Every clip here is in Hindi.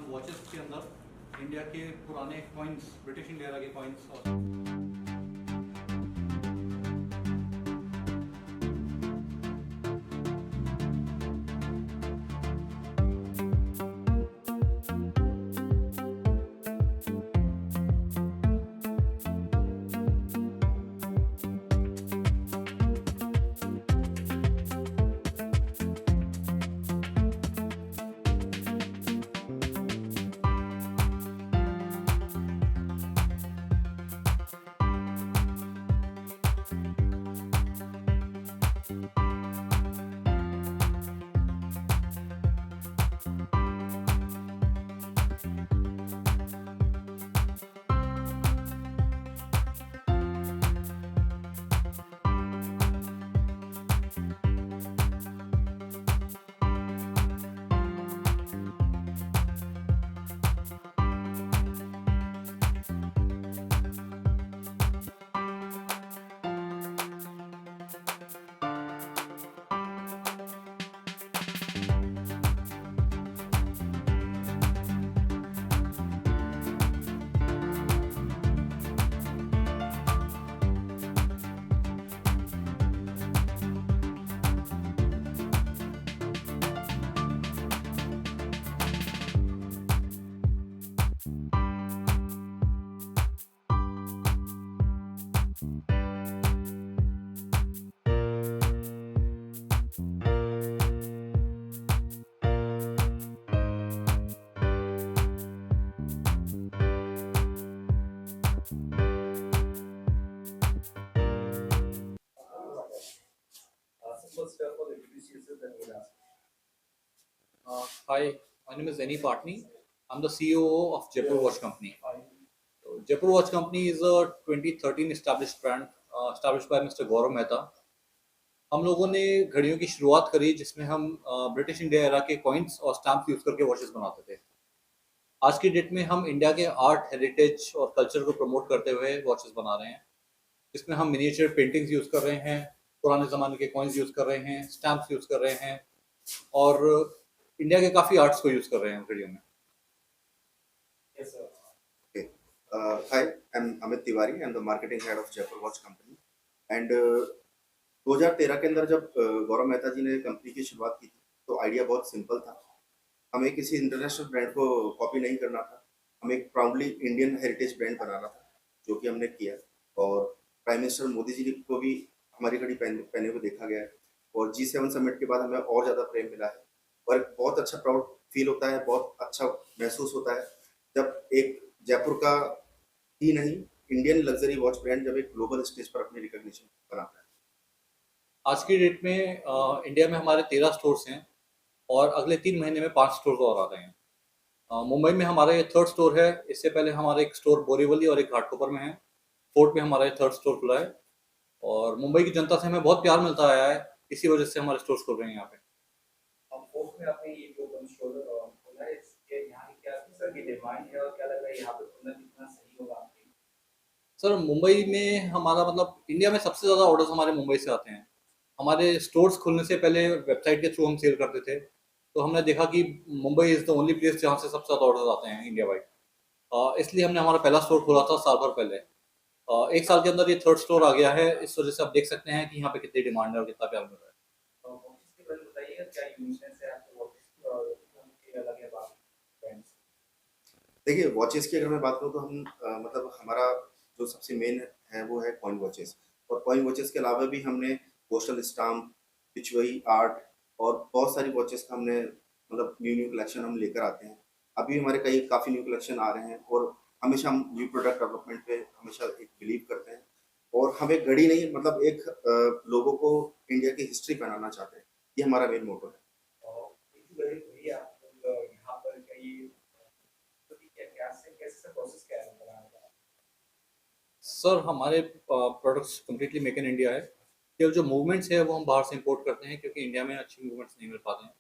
हम वॉचेस के अंदर इंडिया के पुराने कॉइन्स, ब्रिटिश इंडिया के कॉइन्स और First of all, introduce yourself and we'll ask. Hi, my name is Eni Patni. I'm the CEO of Jaipur Watch Company. So, Jaipur Watch Company is a 2013 established brand, established by Mr. Gaurav Mehta. हम लोगों ने घड़ियों की शुरुआत करी जिसमें हम ब्रिटिश इंडिया एरा के कॉइन्स और स्टैम्प यूज करके वॉचेस बनाते थे। आज की डेट में हम इंडिया के आर्ट, हेरिटेज और कल्चर को प्रमोट करते हुए वॉचेस बना रहे हैं, जिसमें हम मिनिएचर पेंटिंग्स यूज कर रहे हैं, पुराने ज़माने के कॉइन्स यूज कर रहे हैं, स्टैम्प्स यूज कर रहे हैं और इंडिया के काफ़ी आर्ट्स को यूज कर रहे हैं घड़ियों में। Yes, sir. Okay. Hi, I'm Amit Tiwari. I'm the marketing head of Jaipur Watch Company. And 2013 के अंदर जब गौरव मेहता जी ने कंपनी की शुरुआत की थी तो आइडिया बहुत सिंपल था। हमें किसी इंटरनेशनल ब्रांड को कॉपी नहीं करना था, हमें एक प्राउडली इंडियन हेरिटेज ब्रांड बनाना था, जो कि हमने किया। और प्राइम मिनिस्टर मोदी जी को भी हमारी घड़ी पहने हुए देखा गया है और G7 समिट के बाद हमें और ज़्यादा प्रेम मिला है और एक बहुत अच्छा प्राउड फील होता है, बहुत अच्छा महसूस होता है जब एक जयपुर का ही नहीं इंडियन लग्जरी वॉच ब्रांड जब एक ग्लोबल स्टेज पर अपनी रिकॉग्निशन बनाता है। आज की डेट में इंडिया में हमारे 13 स्टोर्स हैं और अगले 3 महीने में 5 स्टोर और आ रहे हैं। मुंबई में हमारा ये थर्ड स्टोर है। इससे पहले हमारा एक स्टोर बोरीवली और एक घाटकोपर में है। फोर्ट में हमारा ये थर्ड स्टोर खुला है और मुंबई की जनता से हमें बहुत प्यार मिलता आया है, इसी वजह से हमारे स्टोर्स खुल रहे हैं यहाँ पे। हम फोर्थ में आपने ये जो ओपन स्टोर खोला है, इसके यहाँ की क्या सर की डिमांड है और क्या लग रहा है यहाँ पे खुलना कितना सही होगा आपके लिए? सर मुंबई में हमारा मतलब इंडिया में सबसे ज़्यादा ऑर्डर्स हमारे मुंबई से आते हैं। हमारे स्टोर्स खुलने से पहले वेबसाइट के थ्रू हम सेल करते थे, तो हमने देखा कि Mumbai is the only place जहाँ से सबसे ज़्यादा ऑर्डर्स आते हैं इंडिया वाइड। इसलिए हमने हमारा पहला स्टोर खोला था साल भर पहले। 1 साल के अंदर ये थर्ड स्टोर आ गया है, इस वजह से आप देख सकते हैं कि यहाँ पे कितनी डिमांड है और कितना प्यार मिल रहा है। वॉचेस के बारे में बताइएगा, क्या यूनिकनेस है आपके वॉचेस की और उनके अलग है बात ब्रांड्स? देखिए, वॉचेस की अगर मैं बात करूँ तो हम मतलब हमारा जो सबसे मेन है वो है कॉइन वॉचेस। और कॉइन वॉचेस के अलावा भी हमने पोस्टल स्टाम्प, पिचवई आर्ट और बहुत सारी वॉचेस का हमने मतलब न्यू न्यू कलेक्शन हम लेकर आते हैं। अभी हमारे कई काफ़ी न्यू कलेक्शन आ रहे हैं और हमेशा हम न्यू प्रोडक्ट डेवलपमेंट पे हमेशा एक बिलीव करते हैं और हम एक घड़ी नहीं मतलब एक लोगों को इंडिया की हिस्ट्री बनाना चाहते हैं। ये हमारा मेन मोटो है। और ये जो घड़ी आप यहाँ पर कई तो क्या क्या से कैसे प्रोसेस क्या है बनाने का? सर हमारे products completely make in India है। केवल जो मूवमेंट्स है वो हम बाहर से इंपोर्ट करते हैं क्योंकि इंडिया में अच्छी मूवमेंट्स नहीं मिल पाते हैं।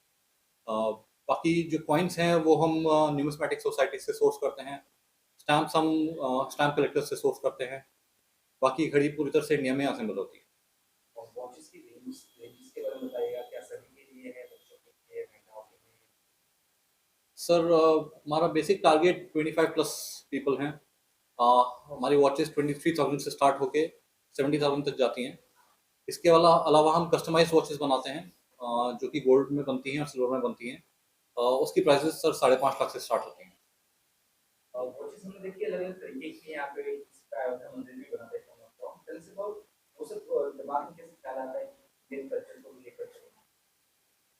बाकी जो कॉइन्स हैं वो हम न्यूमिस्मेटिक सोसाइटी से सोर्स करते हैं। स्टैम्प्स हम स्टैम्प कलेक्टर्स से सोर्स करते हैं। बाकी घड़ी पूरी तरह से इंडिया में असेंबल होती है। और वॉचेस की रेंज रेंजेस के बारे में बताइएगा, क्या सभी के लिए है, बच्चों के लिए, महिलाओं के लिए? सर हमारा बेसिक टारगेट 25 प्लस पीपल हैं। हमारी वॉचेस 23,000 से स्टार्ट होके 70,000 तक जाती हैं। इसके अलावा हम कस्टमाइज वॉचेस बनाते हैं, जो कि गोल्ड में बनती हैं और सिल्वर में बनती हैं। उसकी प्राइसेस सर 5.5 लाख से स्टार्ट होती हैं। वॉचेस हमने देखी अलग-अलग तरीके की यहाँ पे इसका अयोध्या मंदिर भी बना देखा तो टेल अस अबाउट वो सब दिमाग में कैसे ख्याल आता है कि इंडियन कल्चर को भी लेकर चलना।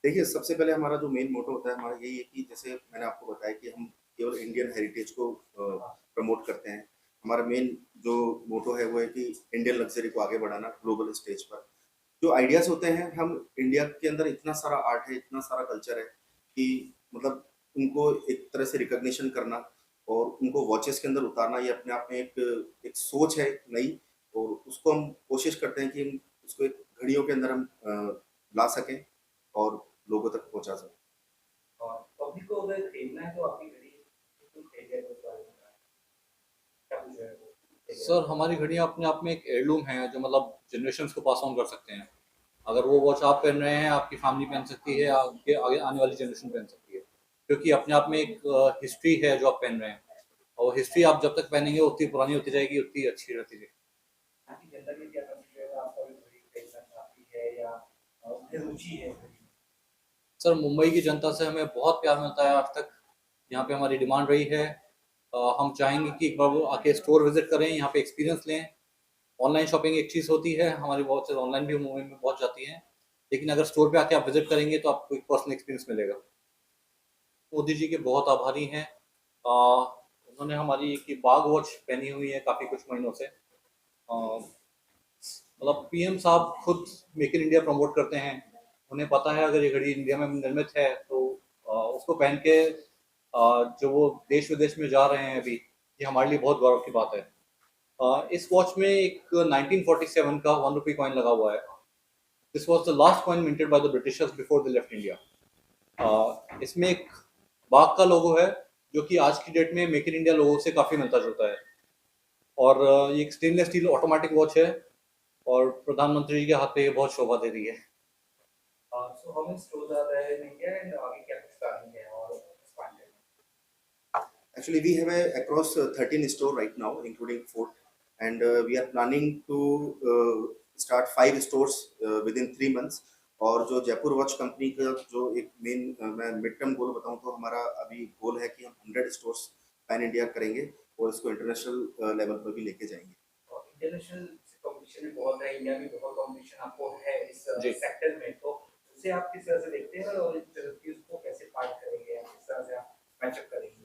देखिए, सबसे पहले हमारा जो मेन मोटो होता है हमारा यही है कि जैसे मैंने आपको बताया कि हम केवल इंडियन हेरिटेज को प्रमोट करते हैं। हमारा मेन जो मोटो है वो है कि इंडियन लग्जरी को आगे बढ़ाना ग्लोबल स्टेज पर। जो आइडियाज़ होते हैं, हम इंडिया के अंदर इतना सारा आर्ट है, इतना सारा कल्चर है कि मतलब उनको एक तरह से रिकॉग्निशन करना और उनको वॉचेस के अंदर उतारना, ये अपने आप में एक सोच है नई, और उसको हम कोशिश करते हैं कि हम उसको एक घड़ियों के अंदर हम ला सकें और लोगों तक पहुंचा सकें। और पब्लिक को अगर खरीदना है तो आपकी घड़ी बिल्कुल खरीद है उस बारे में क्या पूछ रहे हो? सर हमारी घड़ियाँ अपने आप में एक हेirloom है, जो मतलब जनरेशन्स को पास ऑन कर सकते हैं। अगर वो वॉच आप पहन रहे हैं, आपकी फैमिली पहन सकती है, आपके आगे आने वाली जनरेशन पहन सकती है, क्योंकि अपने आप में एक हिस्ट्री है जो आप पहन रहे हैं, और हिस्ट्री आप जब तक पहनेंगे उतनी पुरानी होती जाएगी, उतनी अच्छी रहती जाएगी। यहाँ की जनता की क्या कंसीडर है आपका भी घड़ी खरीदना चाहती है या उनकी रुचि है घड़ी में? सर मुंबई की जनता से हमें बहुत प्यार मिलता है आज तक। यहाँ पे हमारी डिमांड रही है। हम चाहेंगे कि एक बार वो आके स्टोर विजिट करें, यहाँ पे एक्सपीरियंस लें। ऑनलाइन शॉपिंग एक चीज़ होती है, हमारी वॉचेस ऑनलाइन भी मुंबई में पहुँच जाती हैं, लेकिन अगर स्टोर पे आके आप विजिट करेंगे तो आपको एक पर्सनल एक्सपीरियंस मिलेगा। मोदी जी के बहुत आभारी हैं। उन्होंने हमारी एक बाघ वॉच पहनी हुई है काफ़ी कुछ महीनों से। मतलब पीएम साहब खुद मेक इन इंडिया प्रमोट करते हैं। उन्हें पता है अगर ये घड़ी इंडिया में निर्मित है तो उसको पहन के जो वो देश विदेश में जा रहे हैं अभी, ये हमारे लिए बहुत गौरव की बात है। इस वॉच में एक 1947 का 1 रुपी कॉइन लगा हुआ है। This was the last coin minted by the Britishers before they left India. इसमें एक बाघ का लोगो है, जो कि आज की डेट में मेक इन इंडिया लोगो से काफ़ी मिलता जुलता है। और ये एक स्टेनलेस स्टील ऑटोमेटिक वॉच है, और प्रधानमंत्री जी के हाथ पे ये बहुत शोभा दे रही है। So how many stores are there in India and आगे क्या कुछ प्लानिंग है और expand करने की? Actually, we have across 13 store right now, including Fort, and we are planning to start 5 stores within 3 months. और जो जयपुर वॉच कंपनी का जो एक मेन मैं मिड टर्म गोल बताऊं तो हमारा अभी गोल है कि हम 100 स्टोर्स पैन इंडिया करेंगे और इसको इंटरनेशनल लेवल पर भी लेके जाएंगे। और इंटरनेशनल कंपटीशन भी बहुत है, इंडिया में बहुत कंपटीशन आपको है इस जी सेक्टर में, तो उसे आप किस तरह से देखते हैं और इस तरह की उसको कैसे पार्ट करेंगे या किस तरह से आप मैचअप करेंगे?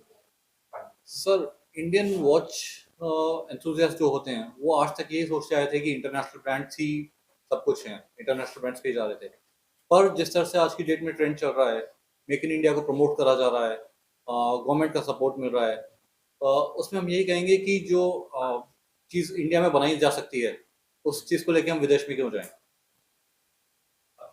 सर, इंडियन वॉच एंथुसियास्ट जो होते हैं वो आज तक यही सोचते आए थे कि इंटरनेशनल ब्रांड्स ही सब कुछ हैं, इंटरनेशनल ब्रांड्स पे ही जा रहे थे। पर जिस तरह से आज की डेट में ट्रेंड चल रहा है, मेक इन इंडिया को प्रमोट करा जा रहा है, गवर्नमेंट का सपोर्ट मिल रहा है, उसमें हम यही कहेंगे कि जो चीज़ इंडिया में बनाई जा सकती है, उस चीज़ को लेके हम विदेश में क्यों जाएं।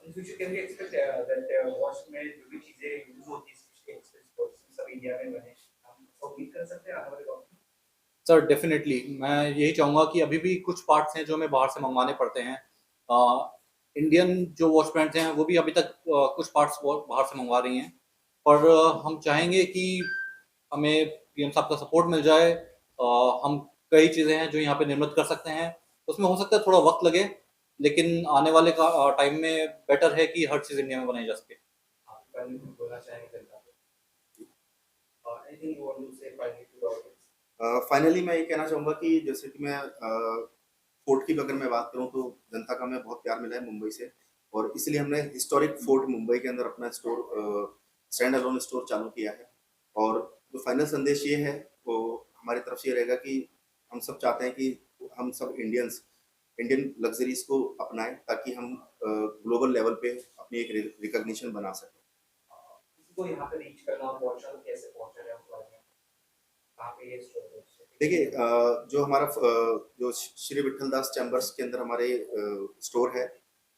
In future can we expect that watch में जो भी चीजें यूज होती है स्पेशली एक्सपेंसिव वॉच सब इंडिया में बने, हम उम्मीद कर सकते हैं आने वाले वक्त में? सर डेफिनेटली मैं यही चाहूँगा कि अभी भी कुछ पार्ट्स हैं जो हमें बाहर से मंगवाने पड़ते हैं। इंडियन जो वॉच ब्रांड्स हैं वो भी अभी तक कुछ पार्ट्स बाहर से मंगवा रही हैं, पर हम चाहेंगे कि हमें पीएम साहब का सपोर्ट मिल जाए। हम कई चीज़ें हैं जो यहाँ पे निर्मित कर सकते हैं, उसमें हो सकता है थोड़ा वक्त लगे, लेकिन आने वाले का टाइम में बेटर है कि हर चीज़ इंडिया में बनाई जा सके। आप पहले कुछ बोलना चाहेंगे जनता को? Anything you want to say finally to the audience? Finally मैं ये कहना चाहूँगा कि जैसे कि मैं फोर्ट की अगर मैं बात करूँ तो जनता का हमें बहुत प्यार मिला है मुंबई से, और इसलिए हमने हिस्टोरिक फोर्ट मुंबई के अंदर अपना स्टोर स्टैंड अलोन स्टोर चालू किया है। और जो फाइनल संदेश ये है वो हमारी तरफ से ये रहेगा कि हम सब चाहते हैं कि हम सब इंडियंस इंडियन लग्जरीज को अपनाएं ताकि हम ग्लोबल लेवल पे अपनी एक रिकॉग्निशन बना सकें। किसी को यहाँ पे रीच करना हो पहुंचना तो कैसे पहुंचा जाए आपके बारे में? कहाँ पे ये स्टोर है? देखिए, जो हमारा जो श्री विठल दास चैम्बर्स के अंदर हमारे स्टोर है,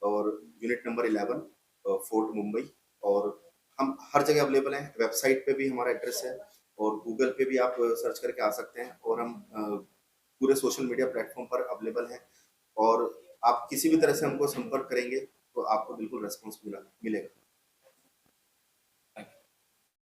और यूनिट नंबर 11 फोर्ट मुंबई, और हम हर जगह अवेलेबल हैं। वेबसाइट पे भी हमारा एड्रेस है और गूगल पे भी आप सर्च करके आ सकते हैं, और हम पूरे सोशल मीडिया प्लेटफॉर्म पर अवेलेबल हैं। और आप किसी भी तरह से हमको संपर्क करेंगे तो आपको बिल्कुल रेस्पॉन्स मिलेगा।